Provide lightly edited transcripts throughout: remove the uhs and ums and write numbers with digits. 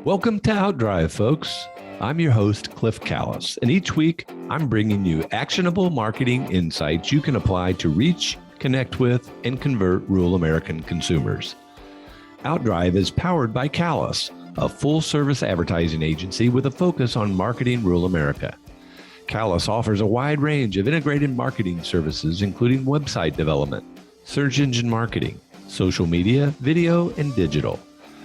Welcome to Outdrive, folks. I'm your host, Cliff Callis, and each week I'm bringing you actionable marketing insights you can apply to reach, connect with, and convert rural American consumers. Outdrive is powered by Callis, a full-service advertising agency with a focus on marketing rural America. Callis offers a wide range of integrated marketing services, including website development, search engine marketing, social media, video, and digital.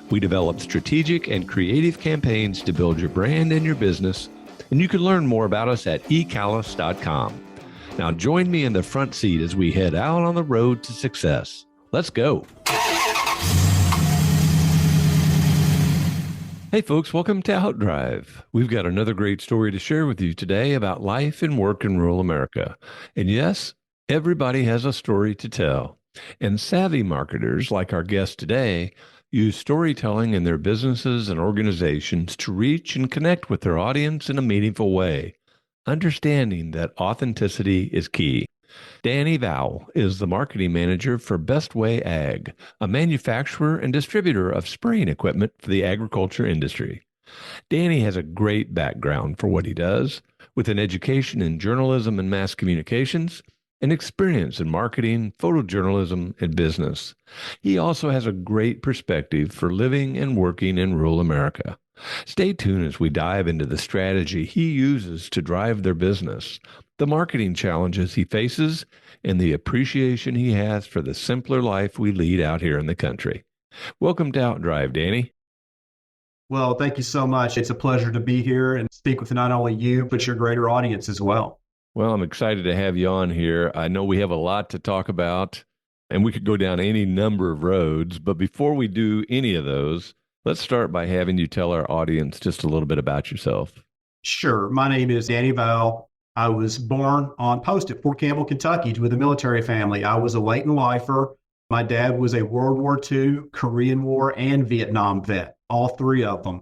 We develop strategic and creative campaigns to build your brand and your business, and you can learn more about us at ecallis.com. Now join me in the front seat as we head out on the road to success. Let's go. Hey folks, welcome to Outdrive. We've got another great story to share with you today about life and work in rural America. And yes, everybody has a story to tell. And savvy marketers like our guest today use storytelling in their businesses and organizations to reach and connect with their audience in a meaningful way, understanding that authenticity is key. Danny Vowell is the marketing manager for Best Way Ag, a manufacturer and distributor of spraying equipment for the agriculture industry. Danny has a great background for what he does, with an education in journalism and mass communications, and experience in marketing, photojournalism, and business. He also has a great perspective for living and working in rural America. Stay tuned as we dive into the strategy he uses to drive their business, the marketing challenges he faces, and the appreciation he has for the simpler life we lead out here in the country. Welcome to Outdrive, Danny. Well, thank you so much. It's a pleasure to be here and speak with not only you, but your greater audience as well. Well, I'm excited to have you on here. I know we have a lot to talk about, and we could go down any number of roads. But before we do any of those, let's start by having you tell our audience just a little bit about yourself. Sure. My name is Danny Vowell. I was born on post at Fort Campbell, Kentucky, with a military family. I was a latent lifer. My dad was a World War II, Korean War, and Vietnam vet, all three of them.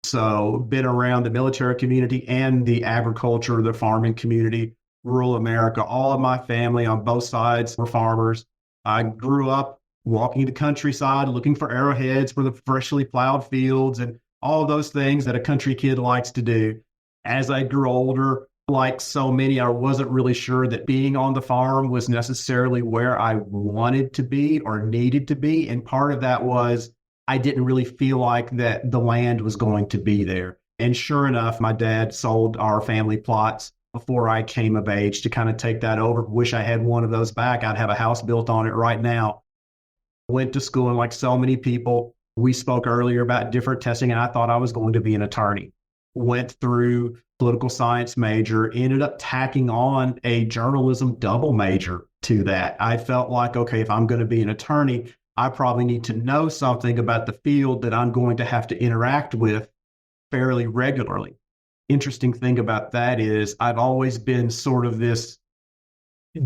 So been around the military community and the agriculture, the farming community, rural America. All of my family on both sides were farmers. I grew up walking the countryside, looking for arrowheads for the freshly plowed fields and all of those things that a country kid likes to do. As I grew older, like so many, I wasn't really sure that being on the farm was necessarily where I wanted to be or needed to be. And part of that was I didn't really feel like that the land was going to be there. And sure enough, my dad sold our family plots before I came of age to kind of take that over. Wish I had one of those back. I'd have a house built on it right now. Went to school, and like so many people, we spoke earlier about different testing, and I thought I was going to be an attorney. Went through political science major, ended up tacking on a journalism double major to that. I felt like, okay, if I'm going to be an attorney, I probably need to know something about the field that I'm going to have to interact with fairly regularly. Interesting thing about that is I've always been sort of this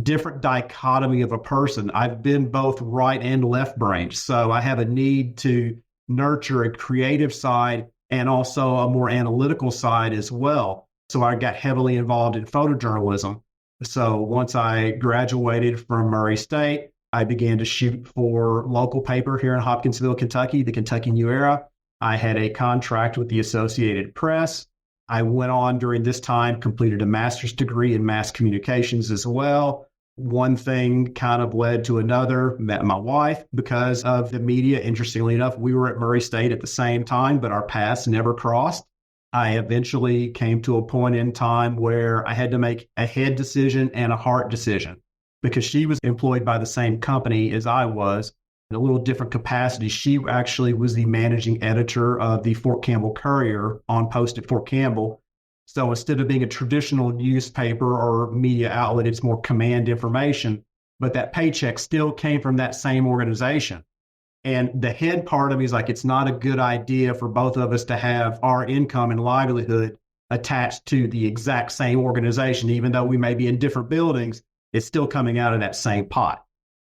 different dichotomy of a person. I've been both right and left brained. So I have a need to nurture a creative side and also a more analytical side as well. So I got heavily involved in photojournalism. So once I graduated from Murray State, I began to shoot for local paper here in Hopkinsville, Kentucky, the Kentucky New Era. I had a contract with the Associated Press. I went on during this time, completed a master's degree in mass communications as well. One thing kind of led to another, met my wife because of the media. Interestingly enough, we were at Murray State at the same time, but our paths never crossed. I eventually came to a point in time where I had to make a head decision and a heart decision because she was employed by the same company as I was in a little different capacity. She actually was the managing editor of the Fort Campbell Courier on post at Fort Campbell. So instead of being a traditional newspaper or media outlet, it's more command information. But that paycheck still came from that same organization. And the head part of me is like, it's not a good idea for both of us to have our income and livelihood attached to the exact same organization. Even though we may be in different buildings, it's still coming out of that same pot.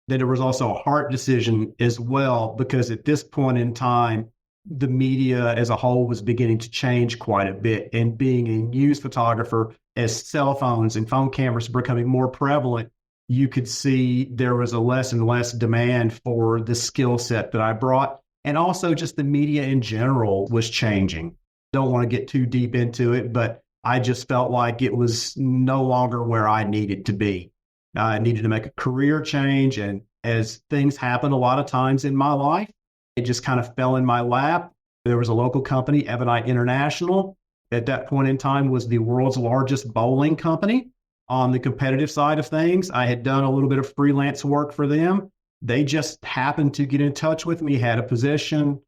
Then there was also a heart decision as well, because at this point in time, the media as a whole was beginning to change quite a bit. And being a news photographer, as cell phones and phone cameras were becoming more prevalent, you could see there was a less and less demand for the skill set that I brought. And also just the media in general was changing. Don't want to get too deep into it, but I just felt like it was no longer where I needed to be. I needed to make a career change. And as things happen a lot of times in my life, it just kind of fell in my lap. There was a local company, Ebonite International, at that point in time was the world's largest bowling company. On the competitive side of things, I had done a little bit of freelance work for them. They just happened to get in touch with me, had a position,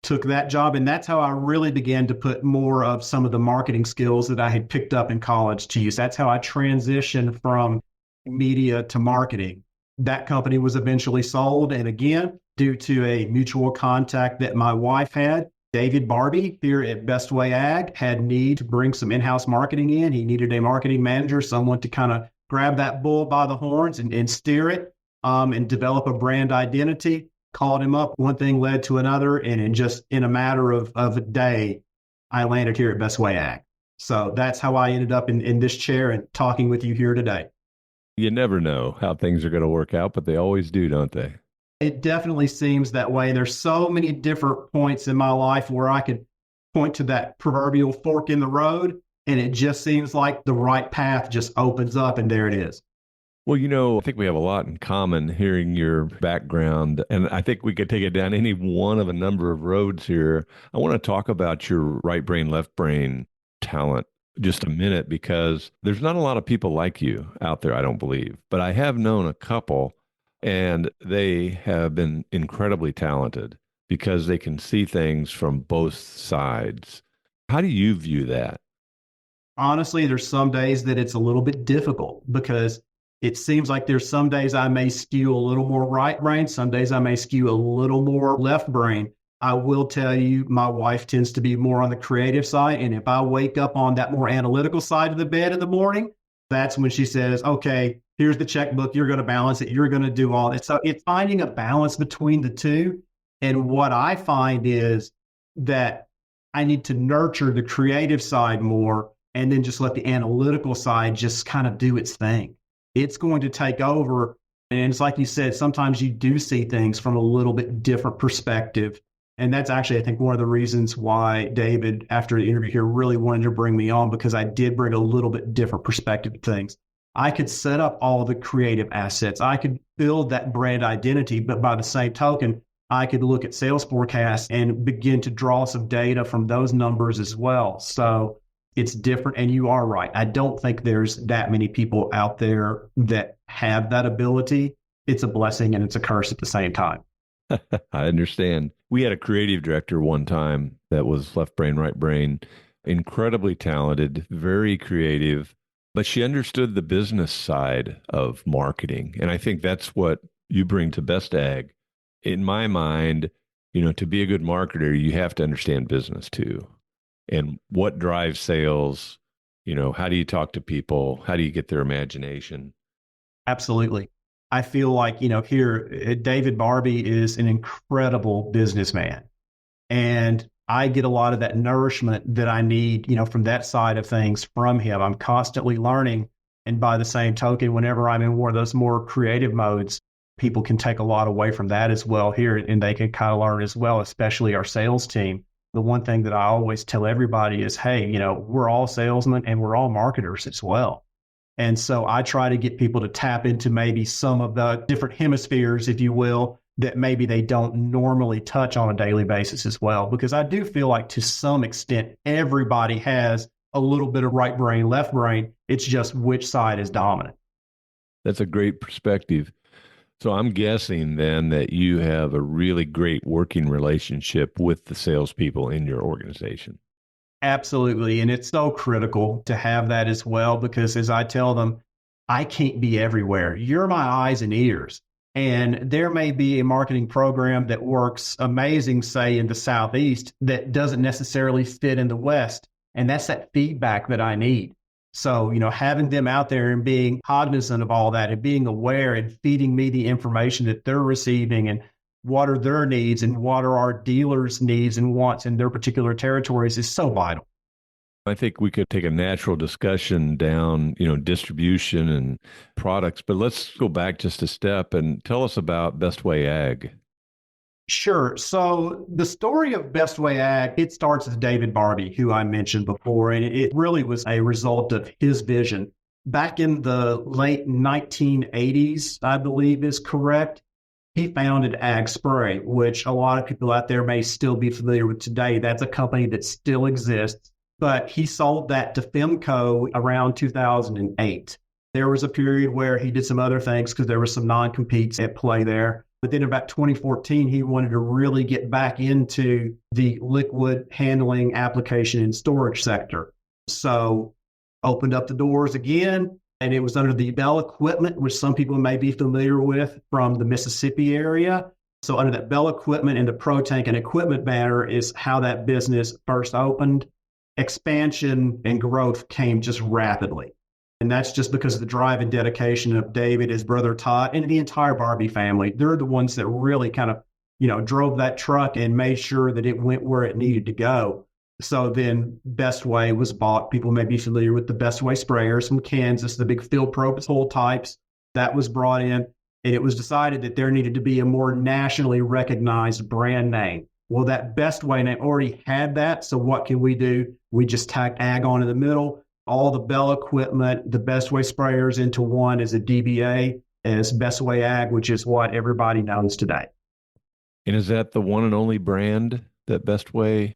took that job. And that's how I really began to put more of some of the marketing skills that I had picked up in college to use. That's how I transitioned from media to marketing. That company was eventually sold. And again, due to a mutual contact that my wife had, David Barbie here at Best Way Ag had need to bring some in-house marketing in. He needed a marketing manager, someone to kind of grab that bull by the horns and steer it and develop a brand identity. Called him up. One thing led to another. And in a matter of a day, I landed here at Best Way Ag. So that's how I ended up in this chair and talking with you here today. You never know how things are going to work out, but they always do, don't they? It definitely seems that way. There's so many different points in my life where I could point to that proverbial fork in the road, and it just seems like the right path just opens up, and there it is. Well, I think we have a lot in common hearing your background, and I think we could take it down any one of a number of roads here. I want to talk about your right brain, left brain talent just a minute because there's not a lot of people like you out there, I don't believe, but I have known a couple, and they have been incredibly talented because they can see things from both sides. How do you view that? Honestly, there's some days that it's a little bit difficult because it seems like there's some days I may skew a little more right brain, some days I may skew a little more left brain. I will tell you, my wife tends to be more on the creative side. And if I wake up on that more analytical side of the bed in the morning, that's when she says, okay, here's the checkbook. You're going to balance it. You're going to do all that. So it's finding a balance between the two. And what I find is that I need to nurture the creative side more and then just let the analytical side just kind of do its thing. It's going to take over. And it's like you said, sometimes you do see things from a little bit different perspective. And that's actually, I think, one of the reasons why David, after the interview here, really wanted to bring me on, because I did bring a little bit different perspective to things. I could set up all the creative assets. I could build that brand identity, but by the same token, I could look at sales forecasts and begin to draw some data from those numbers as well. So it's different. And you are right. I don't think there's that many people out there that have that ability. It's a blessing and it's a curse at the same time. I understand. We had a creative director one time that was left brain, right brain, incredibly talented, very creative, but she understood the business side of marketing. And I think that's what you bring to Best Ag. In my mind, to be a good marketer, you have to understand business too. And what drives sales, how do you talk to people? How do you get their imagination? Absolutely. I feel like, here, David Barbie is an incredible businessman. And I get a lot of that nourishment that I need, from that side of things from him. I'm constantly learning. And by the same token, whenever I'm in one of those more creative modes, people can take a lot away from that as well here. And they can kind of learn as well, especially our sales team. The one thing that I always tell everybody is, hey, we're all salesmen and we're all marketers as well. And so I try to get people to tap into maybe some of the different hemispheres, if you will, that maybe they don't normally touch on a daily basis as well. Because I do feel like to some extent, everybody has a little bit of right brain, left brain. It's just which side is dominant. That's a great perspective. So I'm guessing then that you have a really great working relationship with the salespeople in your organization. Absolutely. And it's so critical to have that as well, because as I tell them, I can't be everywhere. You're my eyes and ears. And there may be a marketing program that works amazing, say, in the Southeast that doesn't necessarily fit in the West. And that's that feedback that I need. So, having them out there and being cognizant of all that and being aware and feeding me the information that they're receiving and what are their needs and what are our dealers' needs and wants in their particular territories is so vital. I think we could take a natural discussion down, distribution and products, but let's go back just a step and tell us about Best Way Ag. Sure. So the story of Best Way Ag, it starts with David Barbie, who I mentioned before, and it really was a result of his vision. Back in the late 1980s, I believe is correct, he founded Ag Spray, which a lot of people out there may still be familiar with today. That's a company that still exists, but he sold that to Femco around 2008. There was a period where he did some other things because there were some non-competes at play there. But then about 2014, he wanted to really get back into the liquid handling application and storage sector. So opened up the doors again, and it was under the Bell Equipment, which some people may be familiar with from the Mississippi area. So under that Bell Equipment and the Pro Tank and Equipment banner is how that business first opened. Expansion and growth came just rapidly. And that's just because of the drive and dedication of David, his brother Todd, and the entire Barbie family. They're the ones that really kind of, drove that truck and made sure that it went where it needed to go. So then Best Way was bought. People may be familiar with the Best Way sprayers from Kansas, the big field propofol types. That was brought in. And it was decided that there needed to be a more nationally recognized brand name. Well, that Best Way name already had that. So what can we do? We just tacked Ag on in the middle. All the Bell Equipment, the Best Way sprayers into one as a DBA, as Best Way Ag, which is what everybody knows today. And is that the one and only brand that Best Way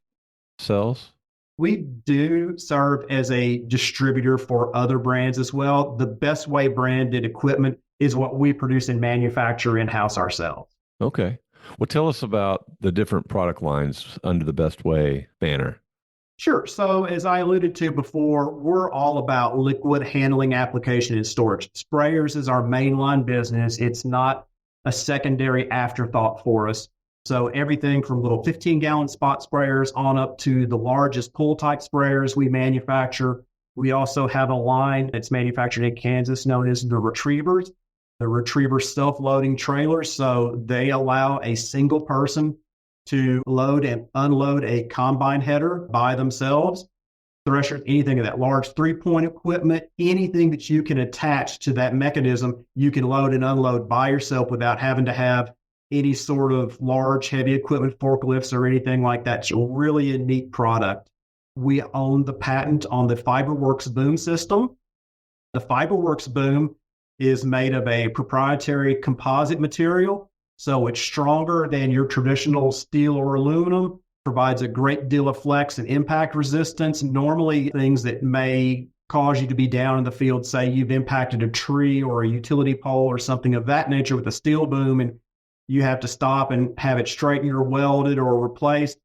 sells? We do serve as a distributor for other brands as well. The Best Way branded equipment is what we produce and manufacture in-house ourselves. Okay. Well, tell us about the different product lines under the Best Way banner. Sure. So as I alluded to before, we're all about liquid handling application and storage. Sprayers is our mainline business. It's not a secondary afterthought for us. So everything from little 15-gallon spot sprayers on up to the largest pull type sprayers we manufacture. We also have a line that's manufactured in Kansas known as the Retrievers. The Retriever self-loading trailers. So they allow a single person to load and unload a combine header by themselves, threshers, anything of that large three-point equipment, anything that you can attach to that mechanism, you can load and unload by yourself without having to have any sort of large, heavy equipment, forklifts or anything like that. It's really a neat product. We own the patent on the FiberWorks boom system. The FiberWorks boom is made of a proprietary composite material. So it's stronger than your traditional steel or aluminum, provides a great deal of flex and impact resistance. Normally, things that may cause you to be down in the field, say you've impacted a tree or a utility pole or something of that nature with a steel boom, and you have to stop and have it straightened or welded or replaced.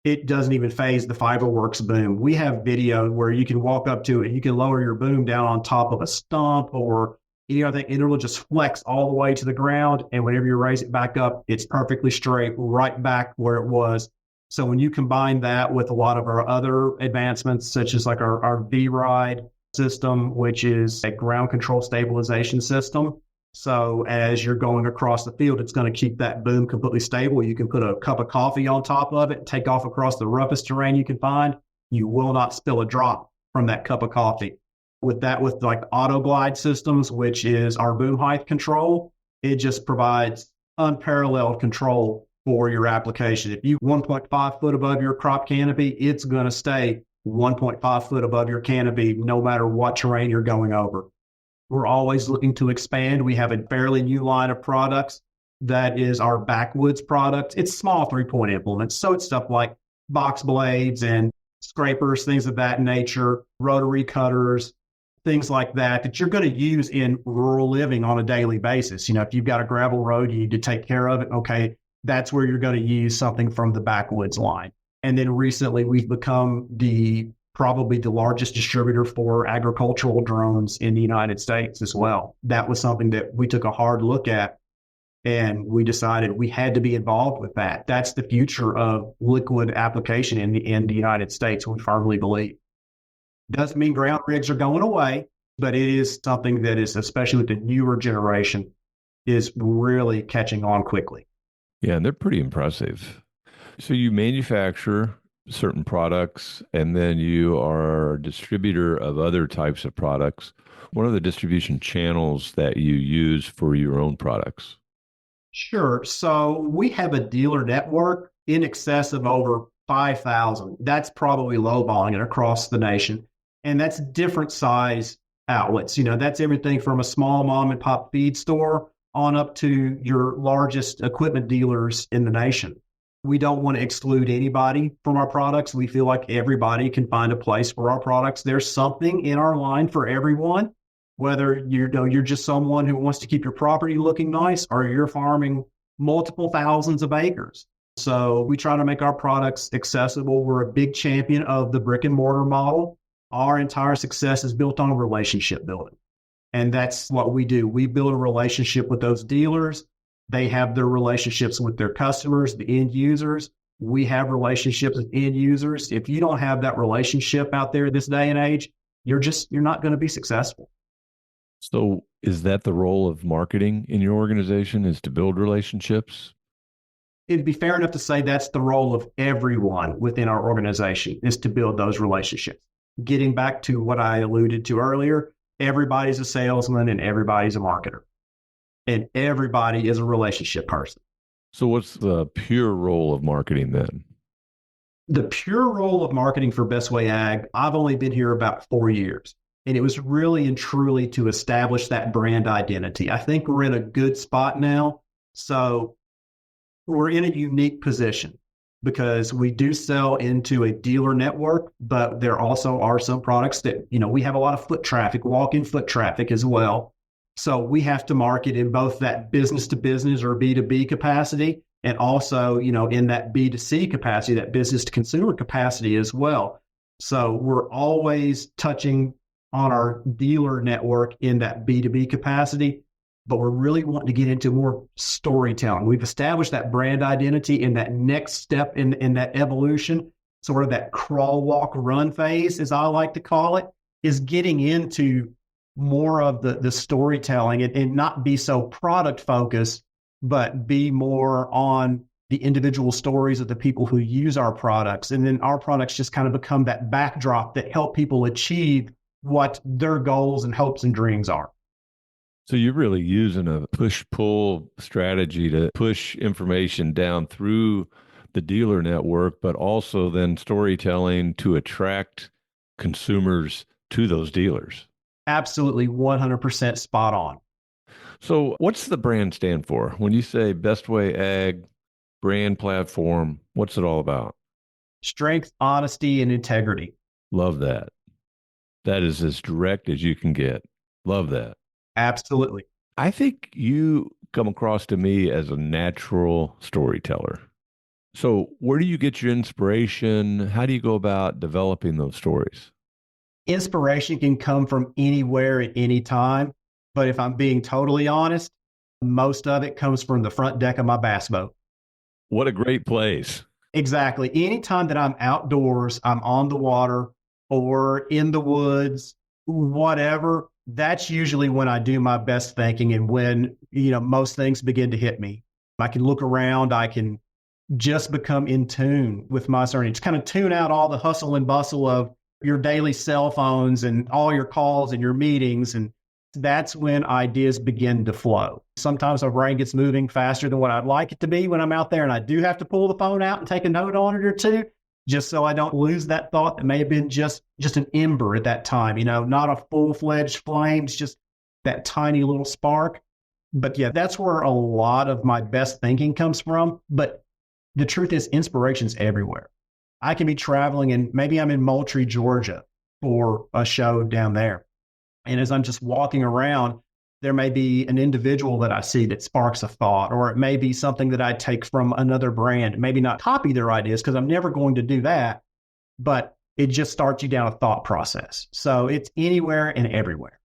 It doesn't even phase the FiberWorks boom. We have video where you can walk up to it, you can lower your boom down on top of a stump or any other thing, and it'll just flex all the way to the ground. And whenever you raise it back up, it's perfectly straight, right back where it was. So when you combine that with a lot of our other advancements, such as like our V-Ride system, which is a ground control stabilization system. So as you're going across the field, it's going to keep that boom completely stable. You can put a cup of coffee on top of it and take off across the roughest terrain you can find. You will not spill a drop from that cup of coffee. With that, with like auto glide systems, which is our boom height control, it just provides unparalleled control for your application. If you 1.5 foot above your crop canopy, it's going to stay 1.5 foot above your canopy, no matter what terrain you're going over. We're always looking to expand. We have a fairly new line of products that is our backwoods product. It's small 3-point implements. So it's stuff like box blades and scrapers, things of that nature, rotary cutters, things like that, that you're going to use in rural living on a daily basis. If you've got a gravel road, you need to take care of it. Okay, that's where you're going to use something from the backwoods line. And then recently we've become probably the largest distributor for agricultural drones in the United States as well. That was something that we took a hard look at and we decided we had to be involved with that. That's the future of liquid application in the United States, we firmly believe. Doesn't mean ground rigs are going away, but it is something that is, especially with the newer generation, is really catching on quickly. Yeah, and they're pretty impressive. So you manufacture certain products and then you are a distributor of other types of products. What are the distribution channels that you use for your own products? Sure. So we have a dealer network in excess of over 5,000. That's probably lowballing it across the nation. And that's different size outlets. That's everything from a small mom and pop feed store on up to your largest equipment dealers in the nation. We don't want to exclude anybody from our products. We feel like everybody can find a place for our products. There's something in our line for everyone, whether you're just someone who wants to keep your property looking nice or you're farming multiple thousands of acres. So we try to make our products accessible. We're a big champion of the brick and mortar model. Our entire success is built on relationship building. And that's what we do. We build a relationship with those dealers. They have their relationships with their customers, the end users. We have relationships with end users. If you don't have that relationship out there this day and age, you're not going to be successful. So is that the role of marketing in your organization, is to build relationships? It'd be fair enough to say that's the role of everyone within our organization, is to build those relationships. Getting back to what I alluded to earlier, everybody's a salesman and everybody's a marketer. And everybody is a relationship person. So what's the pure role of marketing then? The pure role of marketing for Best Way Ag, I've only been here about 4 years. And it was really and truly to establish that brand identity. I think we're in a good spot now. So we're in a unique position because we do sell into a dealer network, but there also are some products that, we have a lot of foot traffic, walk-in foot traffic as well. So we have to market in both that business to business or B2B capacity and also, in that B2C capacity, that business to consumer capacity as well. So we're always touching on our dealer network in that B2B capacity, but we're really wanting to get into more storytelling. We've established that brand identity in that next step in that evolution, sort of that crawl, walk, run phase, as I like to call it, is getting into more of the storytelling and not be so product focused, but be more on the individual stories of the people who use our products. And then our products just kind of become that backdrop that help people achieve what their goals and hopes and dreams are. So you're really using a push-pull strategy to push information down through the dealer network, but also then storytelling to attract consumers to those dealers. Absolutely 100% spot on. So what's the brand stand for? When you say Best Way Ag brand platform, what's it all about? Strength, honesty, and integrity. Love that. That is as direct as you can get. Love that. Absolutely. I think you come across to me as a natural storyteller. So where do you get your inspiration? How do you go about developing those stories? Inspiration can come from anywhere at any time. But if I'm being totally honest, most of it comes from the front deck of my bass boat. What a great place. Exactly. Anytime that I'm outdoors, I'm on the water or in the woods, whatever, that's usually when I do my best thinking and when, most things begin to hit me. I can look around, I can just become in tune with my surroundings, kind of tune out all the hustle and bustle of your daily cell phones and all your calls and your meetings. And that's when ideas begin to flow. Sometimes my brain gets moving faster than what I'd like it to be when I'm out there. And I do have to pull the phone out and take a note on it or two, just so I don't lose that thought that may have been just an ember at that time, not a full-fledged flame, it's just that tiny little spark. But yeah, that's where a lot of my best thinking comes from. But the truth is, inspiration's everywhere. I can be traveling and maybe I'm in Moultrie, Georgia for a show down there. And as I'm just walking around, there may be an individual that I see that sparks a thought, or it may be something that I take from another brand, maybe not copy their ideas because I'm never going to do that, but it just starts you down a thought process. So it's anywhere and everywhere.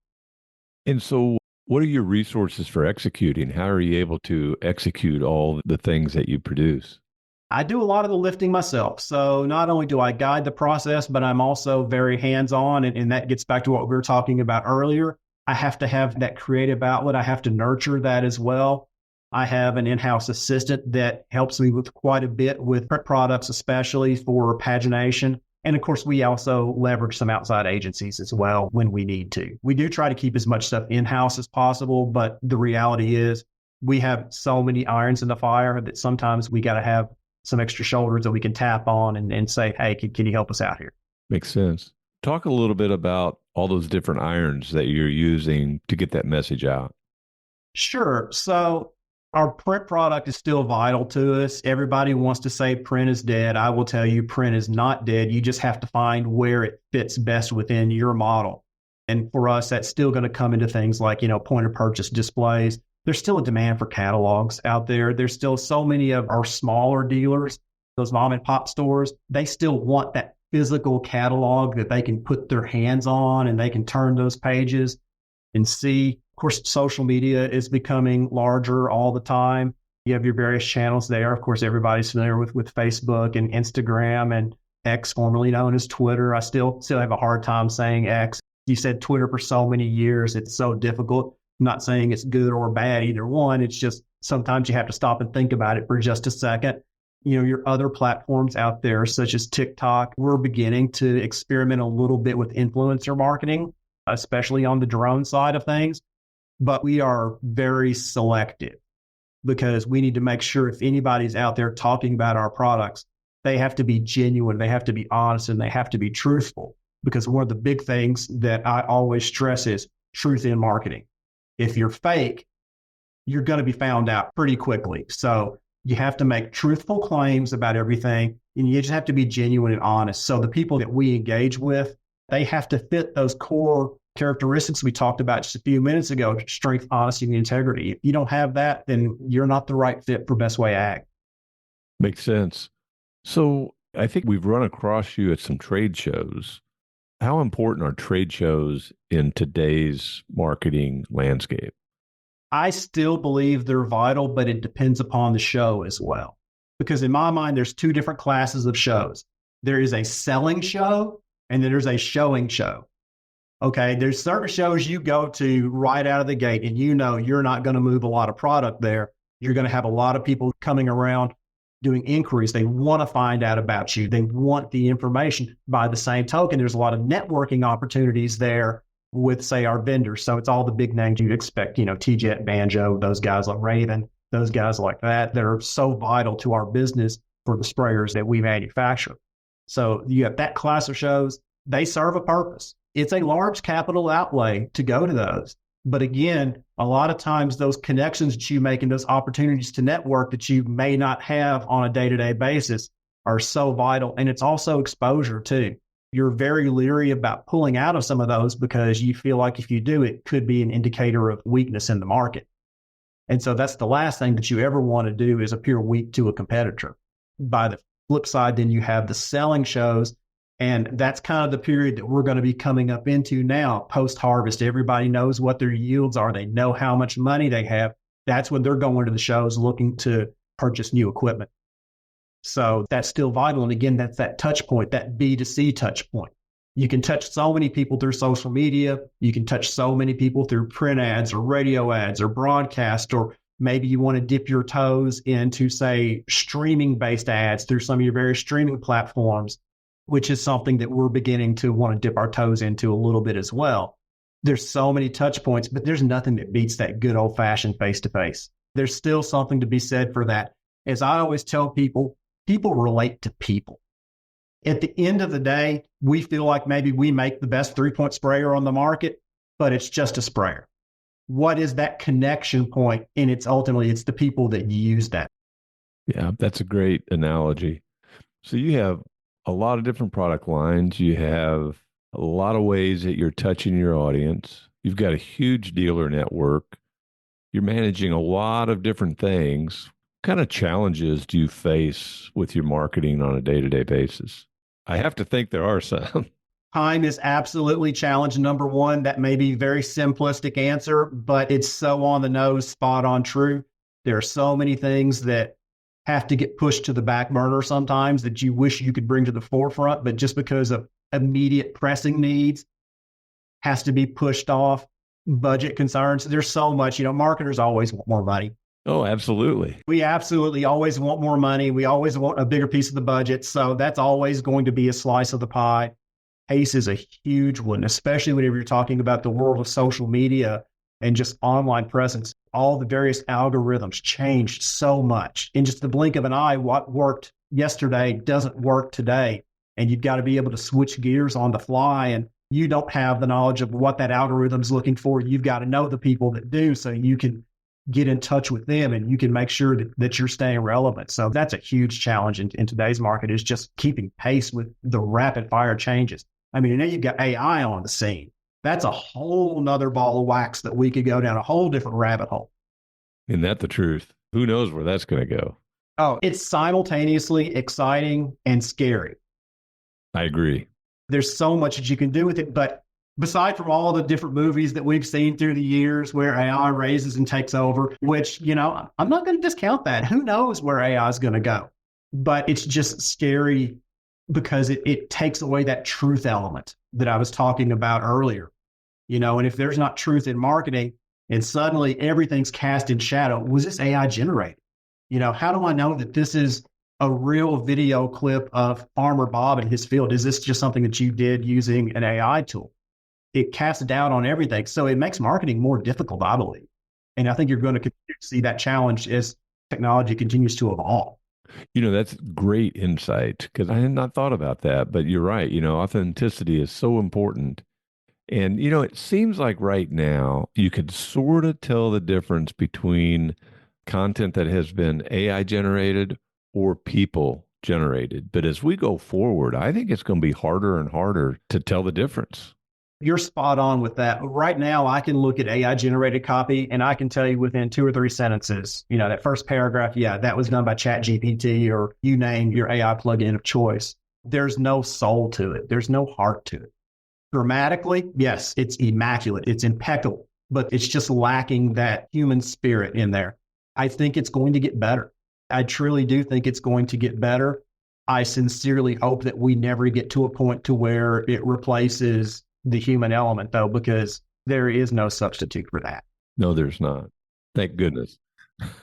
And so what are your resources for executing? How are you able to execute all the things that you produce? I do a lot of the lifting myself. So not only do I guide the process, but I'm also very hands-on. And that gets back to what we were talking about earlier. I have to have that creative outlet. I have to nurture that as well. I have an in-house assistant that helps me with quite a bit with print products, especially for pagination. And of course, we also leverage some outside agencies as well when we need to. We do try to keep as much stuff in-house as possible, but the reality is we have so many irons in the fire that sometimes we got to have some extra shoulders that we can tap on and say, hey, can you help us out here? Makes sense. Talk a little bit about all those different irons that you're using to get that message out. Sure. So our print product is still vital to us. Everybody wants to say print is dead. I will tell you, print is not dead. You just have to find where it fits best within your model. And for us, that's still going to come into things like, point of purchase displays. There's still a demand for catalogs out there. There's still so many of our smaller dealers, those mom and pop stores, they still want that physical catalog that they can put their hands on and they can turn those pages and see. Of course, social media is becoming larger all the time. You have your various channels there. Of course, everybody's familiar with Facebook and Instagram and X, formerly known as Twitter. I still have a hard time saying X. You said Twitter for so many years. It's so difficult. I'm not saying it's good or bad, either one. It's just sometimes you have to stop and think about it for just a second. Your other platforms out there, such as TikTok, we're beginning to experiment a little bit with influencer marketing, especially on the drone side of things. But we are very selective because we need to make sure if anybody's out there talking about our products, they have to be genuine, they have to be honest, and they have to be truthful. Because one of the big things that I always stress is truth in marketing. If you're fake, you're going to be found out pretty quickly. So you have to make truthful claims about everything, and you just have to be genuine and honest. So the people that we engage with, they have to fit those core characteristics we talked about just a few minutes ago: strength, honesty, and integrity. If you don't have that, then you're not the right fit for Best Way Ag. Makes sense. So I think we've run across you at some trade shows. How important are trade shows in today's marketing landscape? I still believe they're vital, but it depends upon the show as well. Because in my mind, there's two different classes of shows. There is a selling show, and then there's a showing show. Okay, there's certain shows you go to right out of the gate, and you're not going to move a lot of product there. You're going to have a lot of people coming around doing inquiries. They want to find out about you. They want the information. By the same token, there's a lot of networking opportunities there with, say, our vendors. So it's all the big names you'd expect, T-Jet, Banjo, those guys like Raven, those guys like that are so vital to our business for the sprayers that we manufacture. So you have that class of shows. They serve a purpose. It's a large capital outlay to go to those. But again, a lot of times those connections that you make and those opportunities to network that you may not have on a day-to-day basis are so vital. And it's also exposure too. You're very leery about pulling out of some of those because you feel like if you do, it could be an indicator of weakness in the market. And so that's the last thing that you ever want to do is appear weak to a competitor. By the flip side, then you have the selling shows. And that's kind of the period that we're going to be coming up into now, post-harvest. Everybody knows what their yields are. They know how much money they have. That's when they're going to the shows looking to purchase new equipment. So that's still vital. And again, that's that touch point, that B2C touch point. You can touch so many people through social media. You can touch so many people through print ads or radio ads or broadcast, or maybe you want to dip your toes into, say, streaming-based ads through some of your various streaming platforms, which is something that we're beginning to want to dip our toes into a little bit as well. There's so many touch points, but there's nothing that beats that good old-fashioned face-to-face. There's still something to be said for that. As I always tell people, people relate to people. At the end of the day, we feel like maybe we make the best three-point sprayer on the market, but it's just a sprayer. What is that connection point? And it's the people that use that. Yeah, that's a great analogy. So you have a lot of different product lines. You have a lot of ways that you're touching your audience. You've got a huge dealer network. You're managing a lot of different things. What kind of challenges do you face with your marketing on a day-to-day basis? I have to think there are some. Time is absolutely challenge number one. That may be a very simplistic answer, but it's so on the nose, spot on true. There are so many things that have to get pushed to the back burner sometimes that you wish you could bring to the forefront, but just because of immediate pressing needs has to be pushed off. Budget concerns. There's so much, marketers always want more money. Oh, absolutely. We absolutely always want more money. We always want a bigger piece of the budget. So that's always going to be a slice of the pie. Pace is a huge one, especially whenever you're talking about the world of social media. and just online presence, all the various algorithms changed so much. In just the blink of an eye, what worked yesterday doesn't work today. And you've got to be able to switch gears on the fly. And you don't have the knowledge of what that algorithm's looking for. You've got to know the people that do so you can get in touch with them and you can make sure that you're staying relevant. So that's a huge challenge in today's market, is just keeping pace with the rapid fire changes. I mean, now you've got AI on the scene. That's a whole nother ball of wax that we could go down a whole different rabbit hole. Isn't that the truth? Who knows where that's going to go? Oh, it's simultaneously exciting and scary. I agree. There's so much that you can do with it. But beside from all the different movies that we've seen through the years where AI raises and takes over, which, I'm not going to discount that. Who knows where AI is going to go? But it's just scary because it takes away that truth element that I was talking about earlier. And if there's not truth in marketing and suddenly everything's cast in shadow, was this AI generated? How do I know that this is a real video clip of Farmer Bob in his field? Is this just something that you did using an AI tool? It casts doubt on everything. So it makes marketing more difficult, I believe. And I think you're going to continue to see that challenge as technology continues to evolve. That's great insight, because I had not thought about that, but you're right. Authenticity is so important. And, it seems like right now you could sort of tell the difference between content that has been AI generated or people generated. But as we go forward, I think it's going to be harder and harder to tell the difference. You're spot on with that. Right now, I can look at AI generated copy and I can tell you within 2 or 3 sentences, that first paragraph, yeah, that was done by ChatGPT or you name your AI plugin of choice. There's no soul to it. There's no heart to it. Grammatically, yes, it's immaculate. It's impeccable, but it's just lacking that human spirit in there. I think it's going to get better. I truly do think it's going to get better. I sincerely hope that we never get to a point to where it replaces the human element, though, because there is no substitute for that. No, there's not. Thank goodness.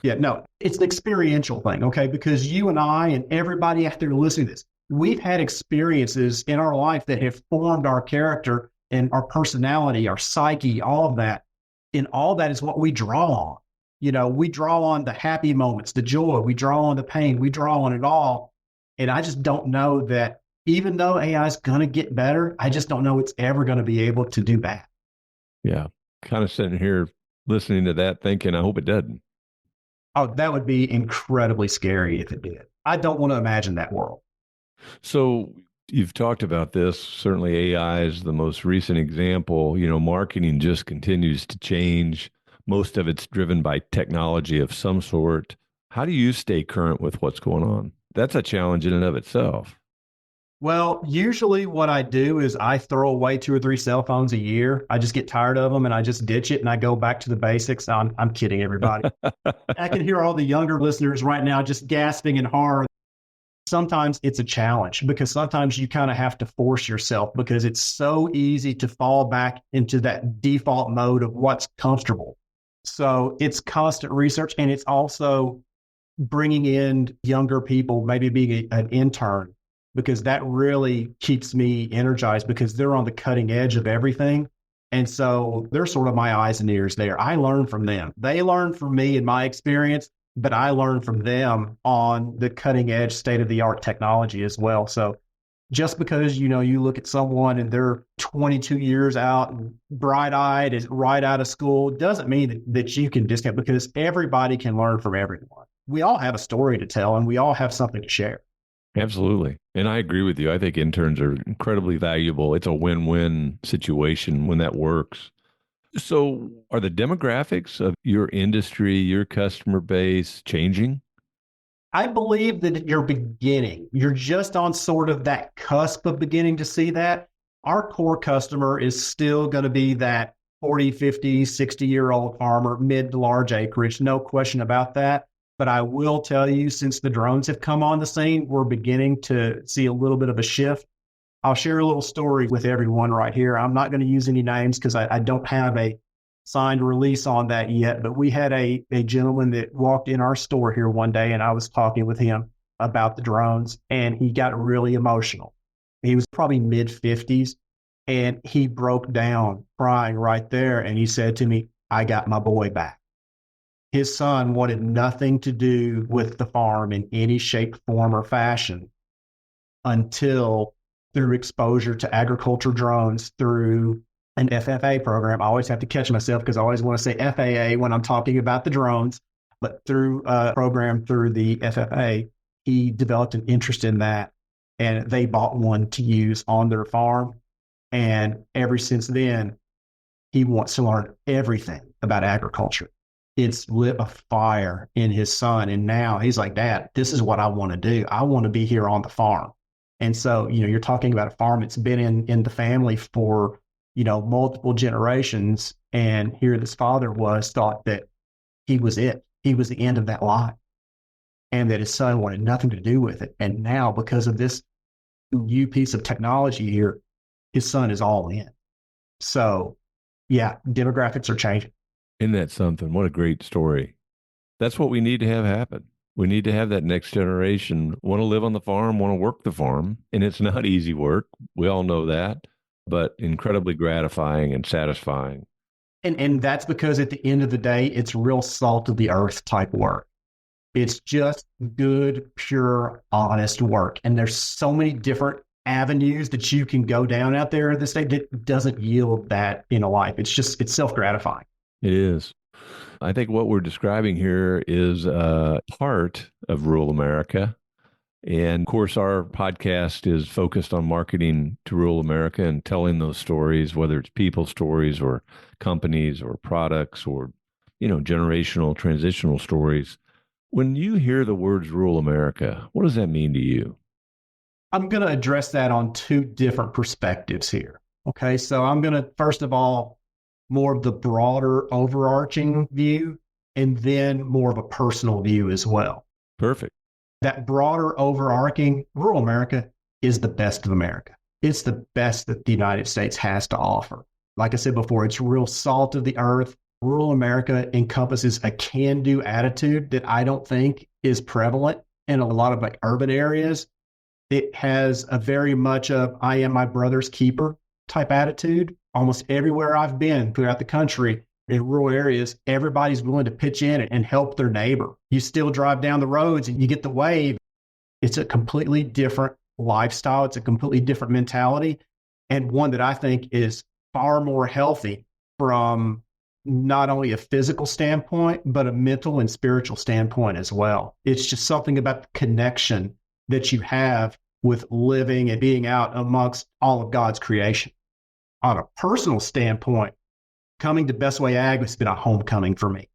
Yeah, no, it's an experiential thing, okay? Because you and I and everybody out there listening to this, we've had experiences in our life that have formed our character and our personality, our psyche, all of that. And all that is what we draw on. We draw on the happy moments, the joy, we draw on the pain, we draw on it all. And I just don't know that even though AI is going to get better, I just don't know it's ever going to be able to do that. Yeah. Kind of sitting here listening to that thinking, I hope it doesn't. Oh, that would be incredibly scary if it did. I don't want to imagine that world. So you've talked about this. Certainly AI is the most recent example. Marketing just continues to change. Most of it's driven by technology of some sort. How do you stay current with what's going on? That's a challenge in and of itself. Well, usually what I do is I throw away 2 or 3 cell phones a year. I just get tired of them and I just ditch it and I go back to the basics. I'm kidding, everybody. I can hear all the younger listeners right now just gasping in horror. Sometimes it's a challenge because sometimes you kind of have to force yourself because it's so easy to fall back into that default mode of what's comfortable. So it's constant research, and it's also bringing in younger people, maybe being an intern, because that really keeps me energized because they're on the cutting edge of everything. And so they're sort of my eyes and ears there. I learn from them. They learn from me in my experience, but I learn from them on the cutting edge state of the art technology as well. So just because, you look at someone and they're 22 years out and bright-eyed, is right out of school, doesn't mean that you can discount, because everybody can learn from everyone. We all have a story to tell and we all have something to share. Absolutely. And I agree with you. I think interns are incredibly valuable. It's a win-win situation when that works. So are the demographics of your industry, your customer base changing? I believe that you're just on sort of that cusp of beginning to see that. Our core customer is still going to be that 40, 50, 60-year-old farmer, mid to large acreage, no question about that. But I will tell you, since the drones have come on the scene, we're beginning to see a little bit of a shift. I'll share a little story with everyone right here. I'm not going to use any names because I don't have a signed release on that yet, but we had a gentleman that walked in our store here one day, and I was talking with him about the drones, and he got really emotional. He was probably mid-50s, and he broke down crying right there, and he said to me, I got my boy back. His son wanted nothing to do with the farm in any shape, form, or fashion until through exposure to agriculture drones through an FFA program. I always have to catch myself because I always want to say FAA when I'm talking about the drones, but through a program through the FFA, he developed an interest in that, and they bought one to use on their farm. And ever since then, he wants to learn everything about agriculture. It's lit a fire in his son. And now he's like, Dad, this is what I want to do. I want to be here on the farm. And so, you're talking about a farm that's been in the family for, multiple generations. And here this father thought that he was it. He was the end of that line, and that his son wanted nothing to do with it. And now, because of this new piece of technology here, his son is all in. So, yeah, demographics are changing. Isn't that something? What a great story. That's what we need to have happen. We need to have that next generation want to live on the farm, want to work the farm. And it's not easy work. We all know that, but incredibly gratifying and satisfying. And that's because at the end of the day, it's real salt of the earth type work. It's just good, pure, honest work. And there's so many different avenues that you can go down out there in the state that doesn't yield that in a life. It's self-gratifying. It is. I think what we're describing here is a part of rural America. And of course, our podcast is focused on marketing to rural America and telling those stories, whether it's people stories or companies or products or, generational, transitional stories. When you hear the words rural America, what does that mean to you? I'm going to address that on two different perspectives here. Okay, so I'm going to, first of all, more of the broader overarching view, and then more of a personal view as well. Perfect. That broader overarching, rural America is the best of America. It's the best that the United States has to offer. Like I said before, it's real salt of the earth. Rural America encompasses a can-do attitude that I don't think is prevalent in a lot of urban areas. It has a very much of I am my brother's keeper type attitude. Almost everywhere I've been throughout the country in rural areas, everybody's willing to pitch in and help their neighbor. You still drive down the roads and you get the wave. It's a completely different lifestyle. It's a completely different mentality, and one that I think is far more healthy from not only a physical standpoint, but a mental and spiritual standpoint as well. It's just something about the connection that you have with living and being out amongst all of God's creation. On a personal standpoint, coming to Best Way Ag has been a homecoming for me.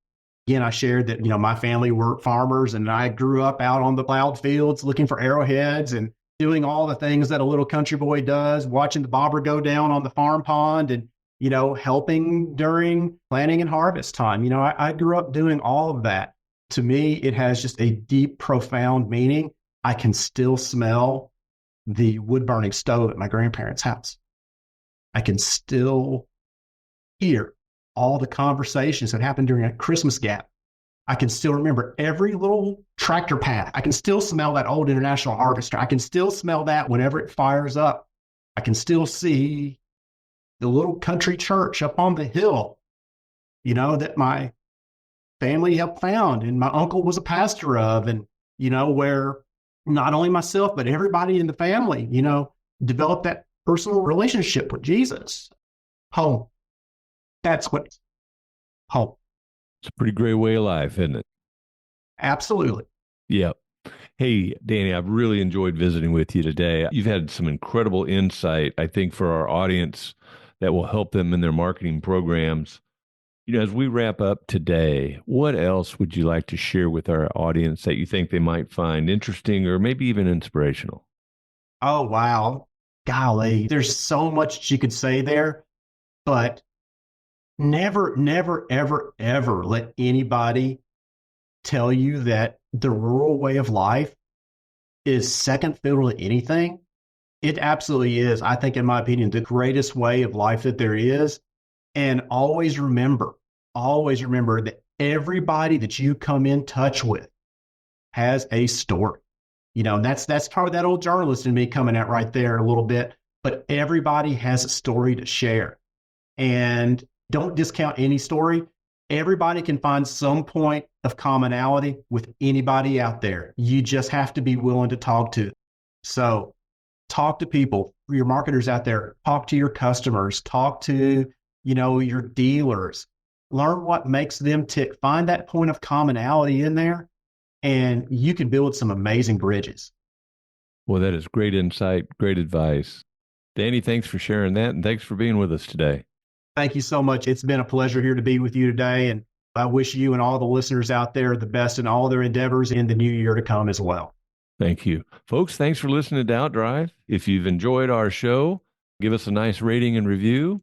Again, I shared that, my family were farmers, and I grew up out on the plowed fields looking for arrowheads and doing all the things that a little country boy does, watching the bobber go down on the farm pond and, helping during planting and harvest time. I grew up doing all of that. To me, it has just a deep, profound meaning. I can still smell the wood burning stove at my grandparents' house. I can still hear all the conversations that happened during a Christmas gap. I can still remember every little tractor path. I can still smell that old International Harvester. I can still smell that whenever it fires up. I can still see the little country church up on the hill, that my family helped found and my uncle was a pastor of, and, where not only myself, but everybody in the family, developed that personal relationship with Jesus. Home. That's what home. It's a pretty great way of life, isn't it? Absolutely. Yep. Hey, Danny, I've really enjoyed visiting with you today. You've had some incredible insight, I think, for our audience that will help them in their marketing programs. As we wrap up today, what else would you like to share with our audience that you think they might find interesting or maybe even inspirational? Oh, wow. Golly, there's so much you could say there, but never, never, ever, ever let anybody tell you that the rural way of life is second fiddle to anything. It absolutely is, I think, in my opinion, the greatest way of life that there is. And always remember that everybody that you come in touch with has a story. That's probably that old journalist in me coming out right there a little bit, but everybody has a story to share. And don't discount any story. Everybody can find some point of commonality with anybody out there. You just have to be willing to talk to them. So talk to people, your marketers out there, talk to your customers, talk to, your dealers, learn what makes them tick, find that point of commonality in there, and you can build some amazing bridges. Well, that is great insight, great advice. Danny, thanks for sharing that, and thanks for being with us today. Thank you so much. It's been a pleasure here to be with you today, and I wish you and all the listeners out there the best in all their endeavors in the new year to come as well. Thank you. Folks, thanks for listening to Outdrive. If you've enjoyed our show, give us a nice rating and review.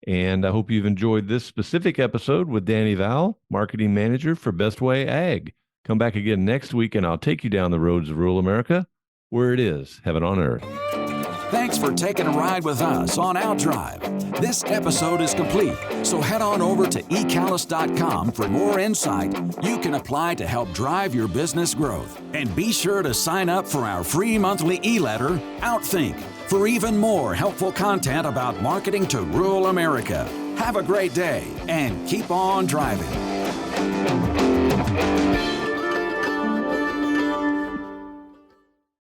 And I hope you've enjoyed this specific episode with Danny Vowell, Marketing Manager for Best Way Ag. Come back again next week, and I'll take you down the roads of rural America, where it is heaven on earth. Thanks for taking a ride with us on Outdrive. This episode is complete, so head on over to eCallis.com for more insight you can apply to help drive your business growth. And be sure to sign up for our free monthly e-letter, Outthink, for even more helpful content about marketing to rural America. Have a great day and keep on driving.